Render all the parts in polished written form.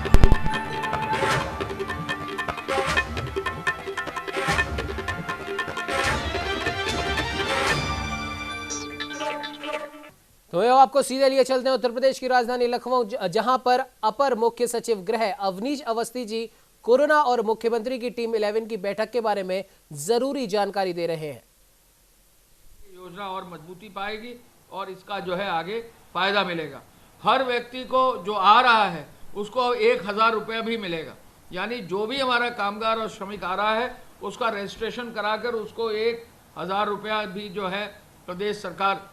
तो अब आपको सीधे लिए चलते हैं उत्तर प्रदेश की राजधानी लखनऊ, जहां पर अपर मुख्य सचिव गृह अवनीश अवस्थी जी कोरोना और मुख्यमंत्री की टीम 11 की बैठक के बारे में जरूरी जानकारी दे रहे हैं। योजना और मजबूती पाएगी और इसका जो है आगे फायदा मिलेगा। हर व्यक्ति को जो आ रहा है उसको 1000 रुपया भी मिलेगा, यानी जो भी हमारा कामगार और श्रमिक आ रहा है उसका रजिस्ट्रेशन कराकर उसको 1000 रुपया भी जो है प्रदेश सरकार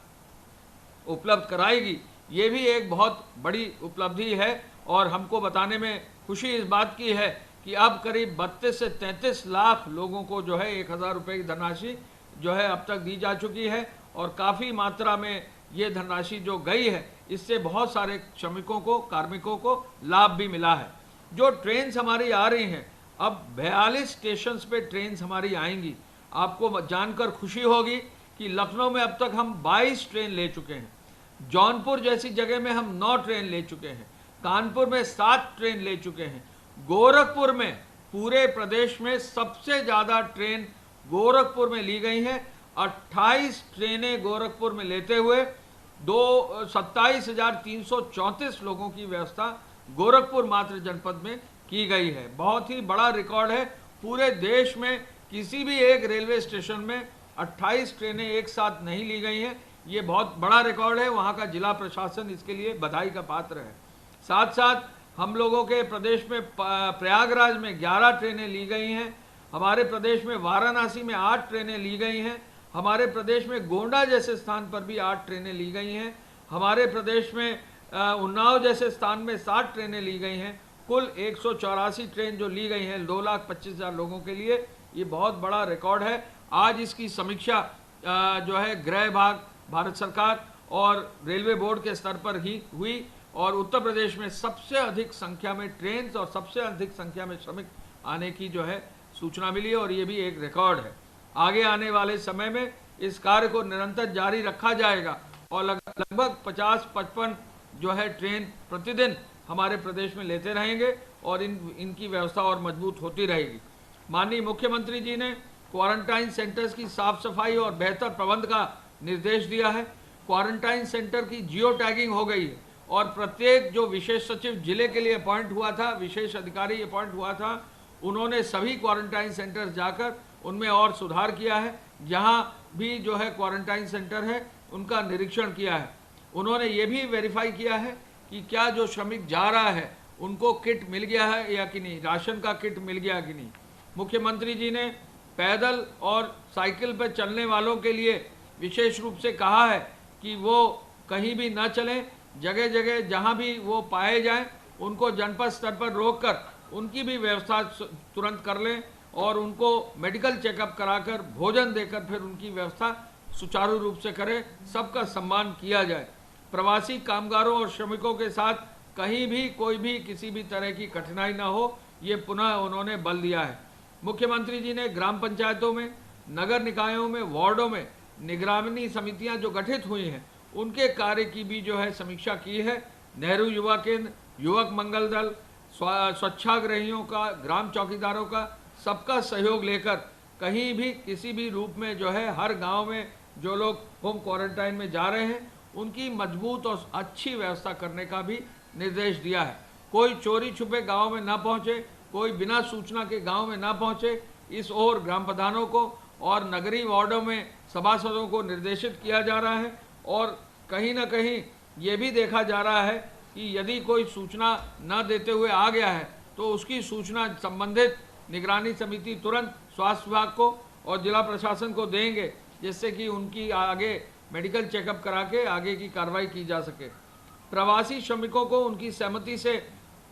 उपलब्ध कराएगी। ये भी एक बहुत बड़ी उपलब्धि है और हमको बताने में खुशी इस बात की है कि अब करीब 32 से 33 लाख लोगों को जो है 1000 रुपये की धनराशि जो है अब तक दी जा चुकी है और काफ़ी मात्रा में ये धनराशि जो गई है इससे बहुत सारे श्रमिकों को, कार्मिकों को लाभ भी मिला है। जो ट्रेन्स हमारी आ रही हैं, अब 42 स्टेशन पे ट्रेन्स हमारी आएंगी। आपको जानकर खुशी होगी कि लखनऊ में अब तक हम 22 ट्रेन ले चुके हैं, जौनपुर जैसी जगह में हम 9 ट्रेन ले चुके हैं, कानपुर में 7 ट्रेन ले चुके हैं, गोरखपुर में पूरे प्रदेश में सबसे ज़्यादा ट्रेन गोरखपुर में ली गई हैं। 28 ट्रेनें गोरखपुर में लेते हुए 27,334 लोगों की व्यवस्था गोरखपुर मात्र जनपद में की गई है। बहुत ही बड़ा रिकॉर्ड है। पूरे देश में किसी भी एक रेलवे स्टेशन में 28 ट्रेनें एक साथ नहीं ली गई हैं। ये बहुत बड़ा रिकॉर्ड है। वहाँ का जिला प्रशासन इसके लिए बधाई का पात्र है। साथ साथ हम लोगों के प्रदेश में प्रयागराज में 11 ट्रेनें ली गई हैं। हमारे प्रदेश में वाराणसी में 8 ट्रेनें ली गई हैं। हमारे प्रदेश में गोंडा जैसे स्थान पर भी 8 ट्रेनें ली गई हैं। हमारे प्रदेश में उन्नाव जैसे स्थान में 7 ट्रेनें ली गई हैं। कुल 184 ट्रेन जो ली गई हैं 2,25,000 लोगों के लिए, ये बहुत बड़ा रिकॉर्ड है। आज इसकी समीक्षा जो है गृह विभाग, भारत सरकार और रेलवे बोर्ड के स्तर पर ही हुई और उत्तर प्रदेश में सबसे अधिक संख्या में ट्रेन और सबसे अधिक संख्या में श्रमिक आने की जो है सूचना मिली और ये भी एक रिकॉर्ड है। आगे आने वाले समय में इस कार्य को निरंतर जारी रखा जाएगा और लगभग 50-55 जो है ट्रेन प्रतिदिन हमारे प्रदेश में लेते रहेंगे और इनकी व्यवस्था और मजबूत होती रहेगी। माननीय मुख्यमंत्री जी ने क्वारंटाइन सेंटर्स की साफ सफाई और बेहतर प्रबंध का निर्देश दिया है। क्वारंटाइन सेंटर की जियो टैगिंग हो गई है और प्रत्येक जो विशेष सचिव जिले के लिए अपॉइंट हुआ था, विशेष अधिकारी अपॉइंट हुआ था, उन्होंने सभी क्वारंटाइन सेंटर्स जाकर उनमें और सुधार किया है। जहां भी जो है क्वारंटाइन सेंटर है उनका निरीक्षण किया है। उन्होंने ये भी वेरीफाई किया है कि क्या जो श्रमिक जा रहा है उनको किट मिल गया है या कि नहीं, राशन का किट मिल गया कि नहीं। मुख्यमंत्री जी ने पैदल और साइकिल पर चलने वालों के लिए विशेष रूप से कहा है कि वो कहीं भी न चलें, जगह जगह जहां भी वो पाए जाएं उनको जनपद स्तर पर रोककर उनकी भी व्यवस्था तुरंत कर लें और उनको मेडिकल चेकअप कराकर भोजन देकर फिर उनकी व्यवस्था सुचारू रूप से करें। सबका सम्मान किया जाए। प्रवासी कामगारों और श्रमिकों के साथ कहीं भी कोई भी किसी भी तरह की कठिनाई ना हो, ये पुनः उन्होंने बल दिया है। मुख्यमंत्री जी ने ग्राम पंचायतों में, नगर निकायों में, वार्डों में निगरानी समितियां जो गठित हुई हैं उनके कार्य की भी जो है समीक्षा की है। नेहरू युवा केंद्र, युवक मंगल दल, स्वच्छाग्रहियों का, ग्राम चौकीदारों का सबका सहयोग लेकर कहीं भी किसी भी रूप में जो है हर गांव में जो लोग होम क्वारंटाइन में जा रहे हैं उनकी मजबूत और अच्छी व्यवस्था करने का भी निर्देश दिया है। कोई चोरी छुपे गांव में ना पहुंचे, कोई बिना सूचना के गांव में ना पहुंचे, इस ओर ग्राम प्रधानों को और नगरीय वार्डों में सभासदों को निर्देशित किया जा रहा है। और कहीं ना कहीं ये भी देखा जा रहा है कि यदि कोई सूचना न देते हुए आ गया है तो उसकी सूचना संबंधित निगरानी समिति तुरंत स्वास्थ्य विभाग को और जिला प्रशासन को देंगे, जिससे कि उनकी आगे मेडिकल चेकअप करा के आगे की कार्रवाई की जा सके। प्रवासी श्रमिकों को उनकी सहमति से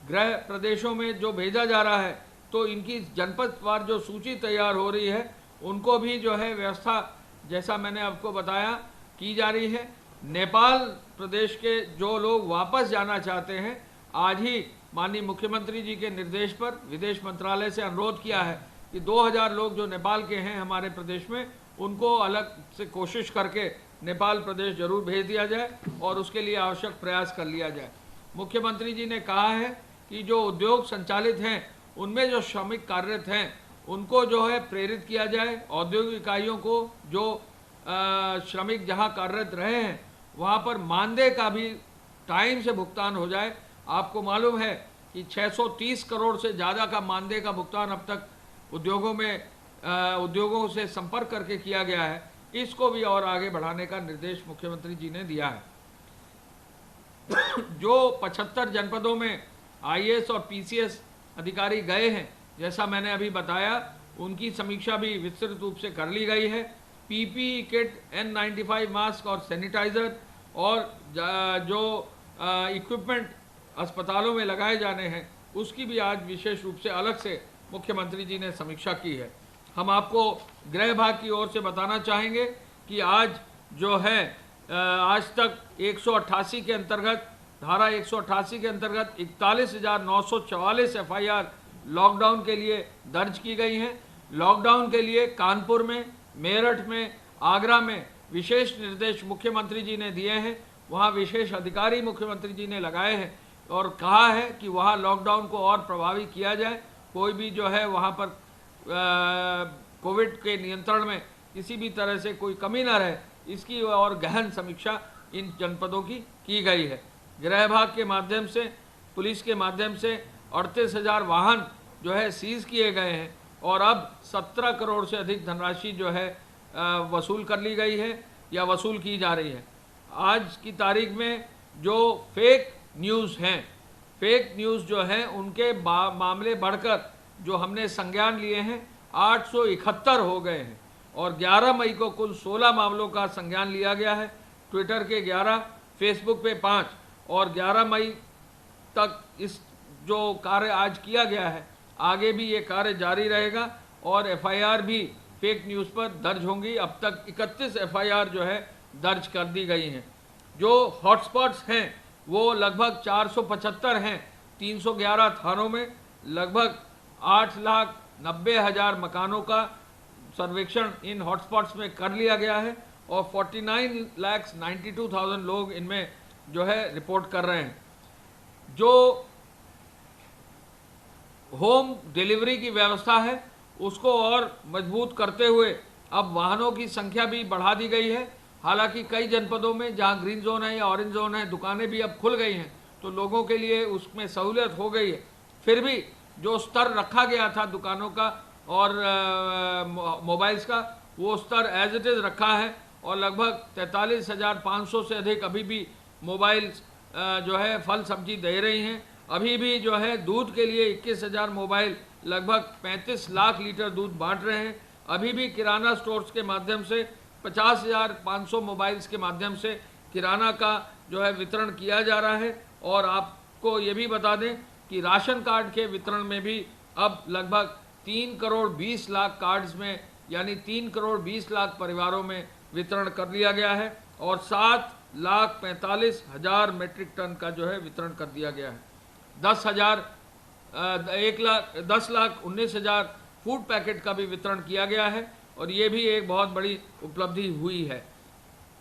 गृह प्रदेशों में जो भेजा जा रहा है तो इनकी जनपदवार जो सूची तैयार हो रही है उनको भी जो है व्यवस्था जैसा मैंने आपको बताया की जा रही है। नेपाल प्रदेश के जो लोग वापस जाना चाहते हैं, आज ही माननीय मुख्यमंत्री जी के निर्देश पर विदेश मंत्रालय से अनुरोध किया है कि 2000 लोग जो नेपाल के हैं हमारे प्रदेश में, उनको अलग से कोशिश करके नेपाल प्रदेश जरूर भेज दिया जाए और उसके लिए आवश्यक प्रयास कर लिया जाए। मुख्यमंत्री जी ने कहा है कि जो उद्योग संचालित हैं उनमें जो श्रमिक कार्यरत हैं उनको जो है प्रेरित किया जाए। औद्योगिक इकाइयों को जो श्रमिक जहां कार्यरत रहे हैं वहां पर मानदेय का भी टाइम से भुगतान हो जाए। आपको मालूम है कि 630 करोड़ से ज़्यादा का मानदेय का भुगतान अब तक उद्योगों से संपर्क करके किया गया है। इसको भी और आगे बढ़ाने का निर्देश मुख्यमंत्री जी ने दिया है। जो 75 जनपदों में आईएएस और पीसीएस अधिकारी गए हैं, जैसा मैंने अभी बताया, उनकी समीक्षा भी विस्तृत रूप से कर ली गई है। पीपीई किट, N95 मास्क और सैनिटाइजर और जो इक्विपमेंट अस्पतालों में लगाए जाने हैं उसकी भी आज विशेष रूप से अलग से मुख्यमंत्री जी ने समीक्षा की है। हम आपको गृह विभाग की ओर से बताना चाहेंगे कि आज जो है आज तक 188 के अंतर्गत, धारा 188 के अंतर्गत 41,944 FIR लॉकडाउन के लिए दर्ज की गई हैं। लॉकडाउन के लिए कानपुर में, मेरठ में, आगरा में विशेष निर्देश मुख्यमंत्री जी ने दिए हैं। वहाँ विशेष अधिकारी मुख्यमंत्री जी ने लगाए हैं और कहा है कि वहाँ लॉकडाउन को और प्रभावी किया जाए। कोई भी जो है वहाँ पर कोविड के नियंत्रण में किसी भी तरह से कोई कमी ना रहे, इसकी और गहन समीक्षा इन जनपदों की गई है। गृह विभाग के माध्यम से, पुलिस के माध्यम से 38,000 वाहन जो है सीज किए गए हैं और अब 17 करोड़ से अधिक धनराशि जो है वसूल कर ली गई है या वसूल की जा रही है। आज की तारीख में जो फेक न्यूज़ हैं, फेक न्यूज़ जो हैं उनके मामले बढ़कर जो हमने संज्ञान लिए हैं 871 हो गए हैं और 11 मई को कुल 16 मामलों का संज्ञान लिया गया है। ट्विटर के 11, फेसबुक पे 5 और 11 मई तक इस जो कार्य आज किया गया है, आगे भी ये कार्य जारी रहेगा और FIR भी फेक न्यूज़ पर दर्ज होंगी। अब तक 31 FIR जो है दर्ज कर दी गई हैं। जो हॉटस्पॉट्स हैं वो लगभग 475 हैं। 311 थानों में लगभग 8,90,000 मकानों का सर्वेक्षण इन हॉटस्पॉट्स में कर लिया गया है और 49,92,000 लोग इनमें जो है रिपोर्ट कर रहे हैं। जो होम डिलीवरी की व्यवस्था है उसको और मजबूत करते हुए अब वाहनों की संख्या भी बढ़ा दी गई है। हालांकि कई जनपदों में जहां ग्रीन जोन है या ऑरेंज जोन है, दुकानें भी अब खुल गई हैं तो लोगों के लिए उसमें सहूलियत हो गई है। फिर भी जो स्तर रखा गया था दुकानों का और मोबाइल्स का, वो स्तर एज इट इज़ रखा है और लगभग 43,500 से अधिक अभी भी मोबाइल्स जो है फल सब्जी दे रही हैं। अभी भी जो है दूध के लिए 21,000 मोबाइल लगभग 35 लाख लीटर दूध बांट रहे हैं। अभी भी किराना स्टोर्स के माध्यम से 50,500 मोबाइल्स के माध्यम से किराना का जो है वितरण किया जा रहा है। और आपको ये भी बता दें कि राशन कार्ड के वितरण में भी अब लगभग 3 करोड़ 20 लाख कार्ड्स में, यानी 3 करोड़ 20 लाख परिवारों में वितरण कर लिया गया है और 7,45,000 मेट्रिक टन का जो है वितरण कर दिया गया है। 10,19,000 फूड पैकेट का भी वितरण किया गया है और ये भी एक बहुत बड़ी उपलब्धि हुई है।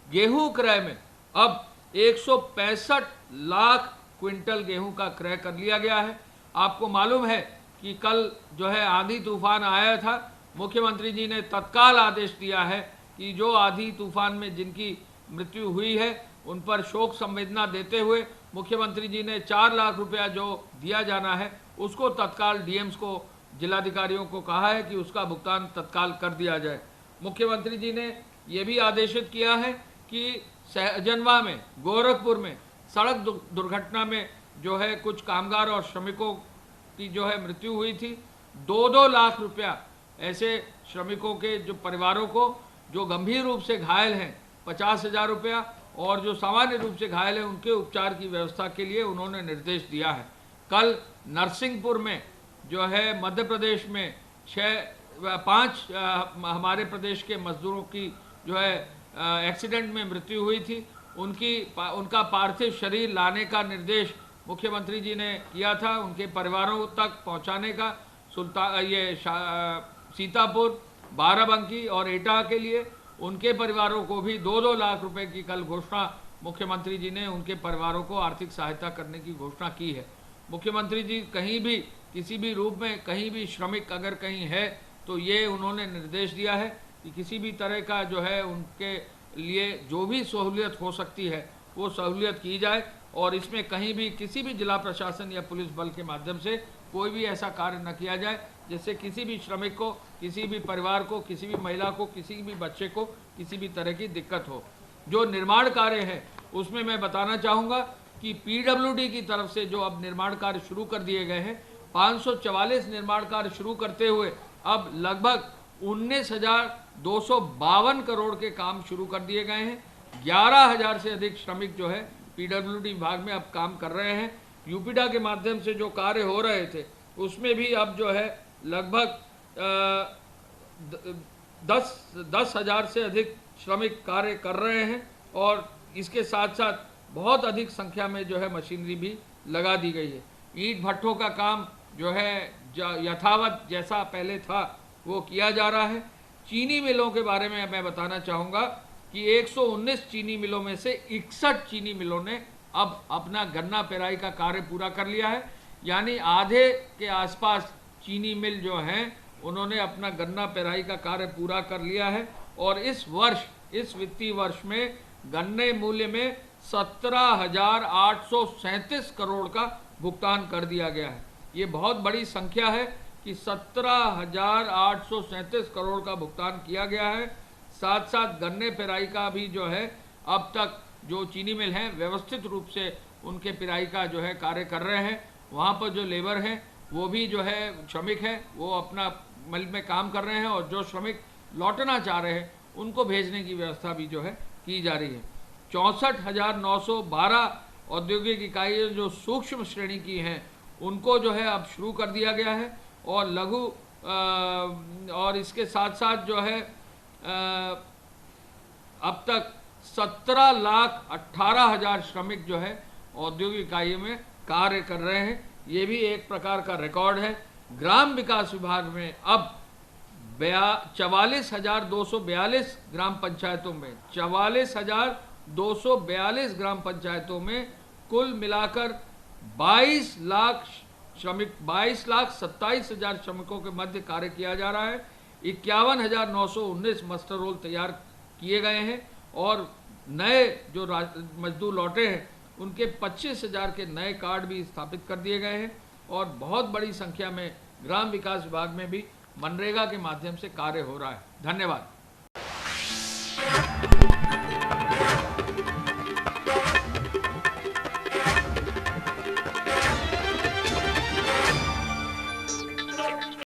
गेहूं क्रय में अब 165 लाख क्विंटल गेहूं का क्रय कर लिया गया है। आपको मालूम है कि कल जो है आंधी तूफान आया था, मुख्यमंत्री जी ने तत्काल आदेश दिया है कि जो आंधी तूफान में जिनकी मृत्यु हुई है उन पर शोक संवेदना देते हुए मुख्यमंत्री जी ने 4 लाख रुपया जो दिया जाना है उसको तत्काल डीएम्स को, जिलाधिकारियों को कहा है कि उसका भुगतान तत्काल कर दिया जाए। मुख्यमंत्री जी ने ये भी आदेशित किया है कि सहजनवा में, गोरखपुर में सड़क दुर्घटना में जो है कुछ कामगार और श्रमिकों की जो है मृत्यु हुई थी। 2-2 लाख रुपया ऐसे श्रमिकों के जो परिवारों को जो गंभीर रूप से घायल हैं 50,000 रुपया और जो सामान्य रूप से घायल हैं उनके उपचार की व्यवस्था के लिए उन्होंने निर्देश दिया है। कल नरसिंहपुर में जो है मध्य प्रदेश में 5 हमारे प्रदेश के मजदूरों की जो है एक्सीडेंट में मृत्यु हुई थी। उनका पार्थिव शरीर लाने का निर्देश मुख्यमंत्री जी ने किया था, उनके परिवारों तक पहुंचाने का। सीतापुर, बाराबंकी और एटा के लिए उनके परिवारों को भी 2-2 लाख रुपए की कल घोषणा मुख्यमंत्री जी ने उनके परिवारों को आर्थिक सहायता करने की घोषणा की है। मुख्यमंत्री जी कहीं भी किसी भी रूप में कहीं भी श्रमिक अगर कहीं है तो ये उन्होंने निर्देश दिया है कि किसी भी तरह का जो है उनके लिए जो भी सहूलियत हो सकती है वो सहूलियत की जाए, और इसमें कहीं भी किसी भी जिला प्रशासन या पुलिस बल के माध्यम से कोई भी ऐसा कार्य न किया जाए जिससे किसी भी श्रमिक को, किसी भी परिवार को, किसी भी महिला को, किसी भी बच्चे को किसी भी तरह की दिक्कत हो। जो निर्माण कार्य है उसमें मैं बताना चाहूँगा कि पीडब्ल्यूडी की तरफ से जो अब निर्माण कार्य शुरू कर दिए गए हैं, 544 निर्माण कार्य शुरू करते हुए अब लगभग 19,252 करोड़ के काम शुरू कर दिए गए हैं। 11,000 से अधिक श्रमिक जो है पीडब्ल्यूडी विभाग में अब काम कर रहे हैं। यूपीडा के माध्यम से जो कार्य हो रहे थे उसमें भी अब जो है लगभग 10,000 से अधिक श्रमिक कार्य कर रहे हैं, और इसके साथ साथ बहुत अधिक संख्या में जो है मशीनरी भी लगा दी गई है। ईंट भट्ठों का काम जो है यथावत जैसा पहले था वो किया जा रहा है। चीनी मिलों के बारे में मैं बताना चाहूँगा कि 119 चीनी मिलों में से 61 चीनी मिलों ने अब अपना गन्ना पेराई का कार्य पूरा कर लिया है, यानी आधे के आसपास चीनी मिल जो हैं उन्होंने अपना गन्ना पेराई का कार्य पूरा कर लिया है। और इस वर्ष, इस वित्तीय वर्ष में गन्ने मूल्य में 17,837 करोड़ का भुगतान कर दिया गया है। ये बहुत बड़ी संख्या है कि 17,837 करोड़ का भुगतान किया गया है। साथ साथ गन्ने पेराई का भी जो है अब तक जो चीनी मिल हैं व्यवस्थित रूप से उनके पेराई का जो है कार्य कर रहे हैं। वहाँ पर जो लेबर हैं वो भी जो है श्रमिक हैं वो अपना मिल में काम कर रहे हैं, और जो श्रमिक लौटना चाह रहे हैं उनको भेजने की व्यवस्था भी जो है की जा रही है। 64,912 औद्योगिक इकाइयाँ जो सूक्ष्म श्रेणी की हैं उनको जो है अब शुरू कर दिया गया है, और लघु और इसके साथ साथ जो है अब तक 17,18,000 श्रमिक जो है औद्योगिक इकाइयों में कार्य कर रहे हैं। ये भी एक प्रकार का रिकॉर्ड है। ग्राम विकास विभाग में अब 44,242 ग्राम पंचायतों में 44,242 ग्राम पंचायतों में कुल मिलाकर 22,27,000 श्रमिकों के मध्य कार्य किया जा रहा है। 51,919 मस्टर रोल तैयार किए गए हैं, और नए जो मजदूर लौटे हैं उनके 25,000 के नए कार्ड भी स्थापित कर दिए गए हैं, और बहुत बड़ी संख्या में ग्राम विकास विभाग में भी मनरेगा के माध्यम से कार्य हो रहा है। धन्यवाद।